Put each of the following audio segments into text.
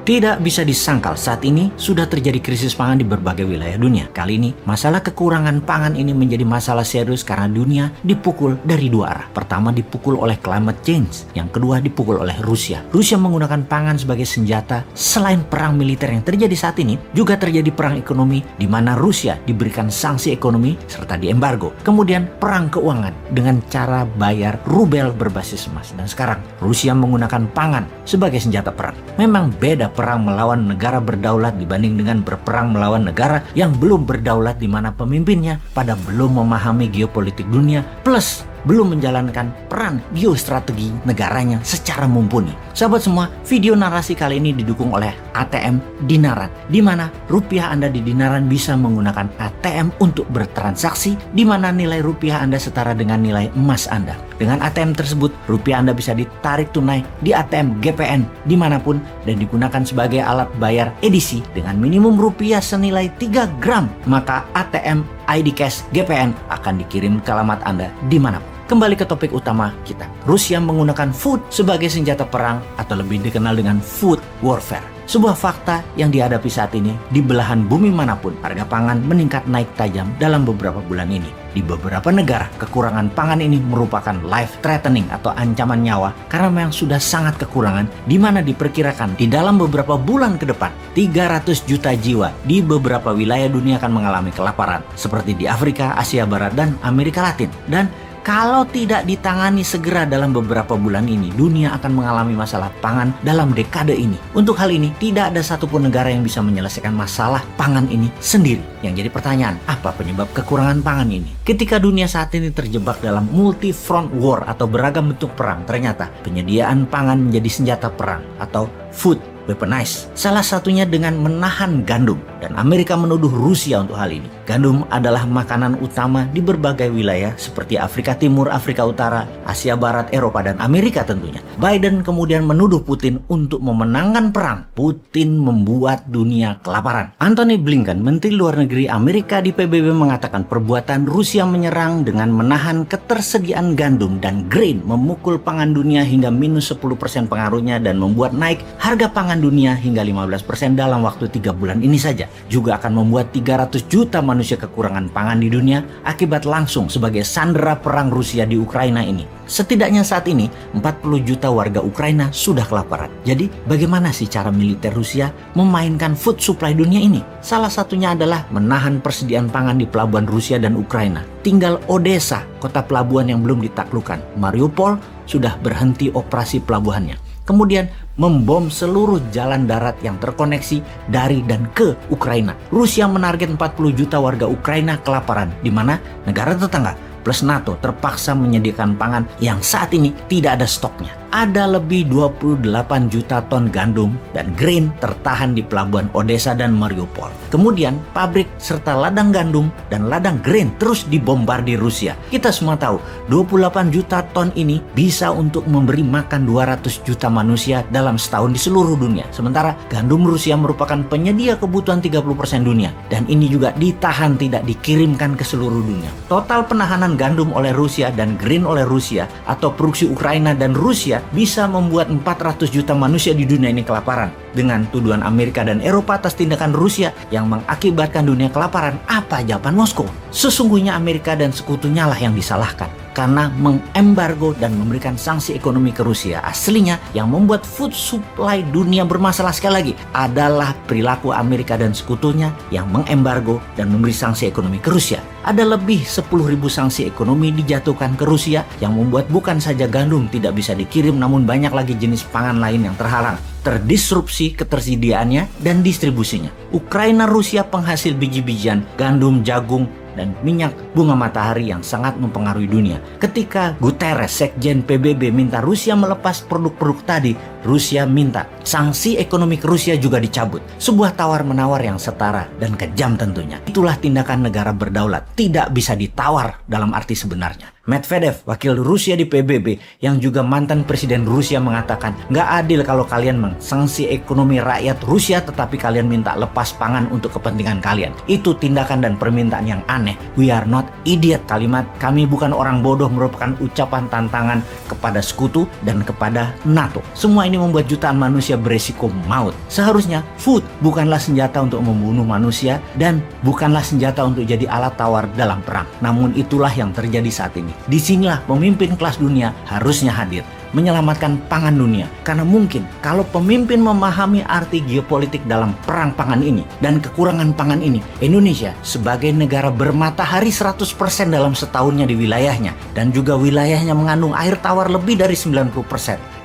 Tidak bisa disangkal saat ini sudah terjadi krisis pangan di berbagai wilayah dunia. Kali ini, masalah kekurangan pangan ini menjadi masalah serius karena dunia dipukul dari dua arah. Pertama dipukul oleh climate change, yang kedua dipukul oleh Rusia. Rusia menggunakan pangan sebagai senjata. Selain perang militer yang terjadi saat ini, juga terjadi perang ekonomi di mana Rusia diberikan sanksi ekonomi serta diembargo. Kemudian perang keuangan dengan cara bayar rubel berbasis emas. Dan sekarang Rusia menggunakan pangan sebagai senjata perang. Memang beda perang melawan negara berdaulat dibanding dengan berperang melawan negara yang belum berdaulat di mana pemimpinnya pada belum memahami geopolitik dunia plus belum menjalankan peran geostrategi negaranya secara mumpuni. Sahabat semua, video narasi kali ini didukung oleh ATM Dinaran, di mana rupiah Anda di Dinaran bisa menggunakan ATM untuk bertransaksi, di mana nilai rupiah Anda setara dengan nilai emas Anda. Dengan ATM tersebut, rupiah Anda bisa ditarik tunai di ATM GPN dimanapun dan digunakan sebagai alat bayar edisi dengan minimum rupiah senilai 3 gram. Maka ATM ID Cash GPN akan dikirim ke alamat Anda dimanapun. Kembali ke topik utama kita. Rusia menggunakan food sebagai senjata perang atau lebih dikenal dengan food warfare. Sebuah fakta yang dihadapi saat ini di belahan bumi manapun, harga pangan meningkat naik tajam dalam beberapa bulan ini. Di beberapa negara, kekurangan pangan ini merupakan life threatening atau ancaman nyawa karena memang sudah sangat kekurangan, di mana diperkirakan di dalam beberapa bulan ke depan 300 juta jiwa di beberapa wilayah dunia akan mengalami kelaparan seperti di Afrika, Asia Barat, dan Amerika Latin. Dan kalau tidak ditangani segera dalam beberapa bulan ini, dunia akan mengalami masalah pangan dalam dekade ini. Untuk hal ini, tidak ada satupun negara yang bisa menyelesaikan masalah pangan ini sendiri. Yang jadi pertanyaan, apa penyebab kekurangan pangan ini? Ketika dunia saat ini terjebak dalam multi-front war atau beragam bentuk perang, ternyata penyediaan pangan menjadi senjata perang atau food weaponized. Salah satunya dengan menahan gandum, dan Amerika menuduh Rusia untuk hal ini. Gandum adalah makanan utama di berbagai wilayah seperti Afrika Timur, Afrika Utara, Asia Barat, Eropa, dan Amerika tentunya. Biden kemudian menuduh Putin untuk memenangkan perang. Putin membuat dunia kelaparan. Antony Blinken, Menteri Luar Negeri Amerika di PBB, mengatakan perbuatan Rusia menyerang dengan menahan ketersediaan gandum dan grain memukul pangan dunia hingga minus 10% pengaruhnya dan membuat naik harga pangan dunia hingga 15% dalam waktu 3 bulan ini saja. Juga akan membuat 300 juta manusia kekurangan pangan di dunia akibat langsung sebagai sandera perang Rusia di Ukraina ini. Setidaknya saat ini 40 juta warga Ukraina sudah kelaparan. Jadi bagaimana sih cara militer Rusia memainkan food supply dunia ini? Salah satunya adalah menahan persediaan pangan di pelabuhan Rusia dan Ukraina. Tinggal Odessa, kota pelabuhan yang belum ditaklukkan. Mariupol sudah berhenti operasi pelabuhannya. Kemudian membom seluruh jalan darat yang terkoneksi dari dan ke Ukraina. Rusia menarget 40 juta warga Ukraina kelaparan, di mana negara tetangga plus NATO terpaksa menyediakan pangan yang saat ini tidak ada stoknya. Ada lebih 28 juta ton gandum dan grain tertahan di pelabuhan Odessa dan Mariupol. Kemudian pabrik serta ladang gandum dan ladang grain terus dibombardir Rusia. Kita semua tahu 28 juta ton ini bisa untuk memberi makan 200 juta manusia dalam setahun di seluruh dunia. Sementara gandum Rusia merupakan penyedia kebutuhan 30% dunia, dan ini juga ditahan tidak dikirimkan ke seluruh dunia. Total penahanan gandum oleh Rusia dan grain oleh Rusia atau produksi Ukraina dan Rusia bisa membuat 400 juta manusia di dunia ini kelaparan. Dengan tuduhan Amerika dan Eropa atas tindakan Rusia yang mengakibatkan dunia kelaparan, apa jawaban Moskow? Sesungguhnya Amerika dan sekutunya lah yang disalahkan karena mengembargo dan memberikan sanksi ekonomi ke Rusia. Aslinya yang membuat food supply dunia bermasalah sekali lagi adalah perilaku Amerika dan sekutunya yang mengembargo dan memberi sanksi ekonomi ke Rusia. Ada lebih 10.000 sanksi ekonomi dijatuhkan ke Rusia yang membuat bukan saja gandum tidak bisa dikirim, namun banyak lagi jenis pangan lain yang terhalang, terdisrupsi ketersediaannya dan distribusinya. Ukraina Rusia penghasil biji-bijian, gandum, jagung, dan minyak bunga matahari yang sangat mempengaruhi dunia. Ketika Guterres, Sekjen PBB, minta Rusia melepas produk-produk tadi, Rusia minta sanksi ekonomi ke Rusia juga dicabut. Sebuah tawar-menawar yang setara dan kejam tentunya. Itulah tindakan negara berdaulat. Tidak bisa ditawar dalam arti sebenarnya. Medvedev, wakil Rusia di PBB yang juga mantan presiden Rusia, mengatakan nggak adil kalau kalian mengsanksi ekonomi rakyat Rusia tetapi kalian minta lepas pangan untuk kepentingan kalian. Itu tindakan dan permintaan yang aneh aneh. We are not idiot. Kalimat "kami bukan orang bodoh" merupakan ucapan tantangan kepada sekutu dan kepada NATO. Semua ini membuat jutaan manusia beresiko maut. Seharusnya food bukanlah senjata untuk membunuh manusia dan bukanlah senjata untuk jadi alat tawar dalam perang. Namun itulah yang terjadi saat ini. Disinilah pemimpin kelas dunia harusnya hadir, menyelamatkan pangan dunia. Karena mungkin kalau pemimpin memahami arti geopolitik dalam perang pangan ini dan kekurangan pangan ini, Indonesia sebagai negara bermatahari 100% dalam setahunnya di wilayahnya, dan juga wilayahnya mengandung air tawar lebih dari 90%,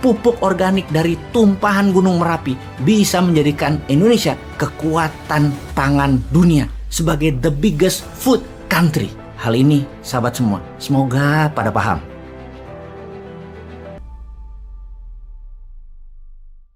pupuk organik dari tumpahan Gunung Merapi, bisa menjadikan Indonesia kekuatan pangan dunia sebagai the biggest food country. Hal ini, sahabat semua, semoga pada paham.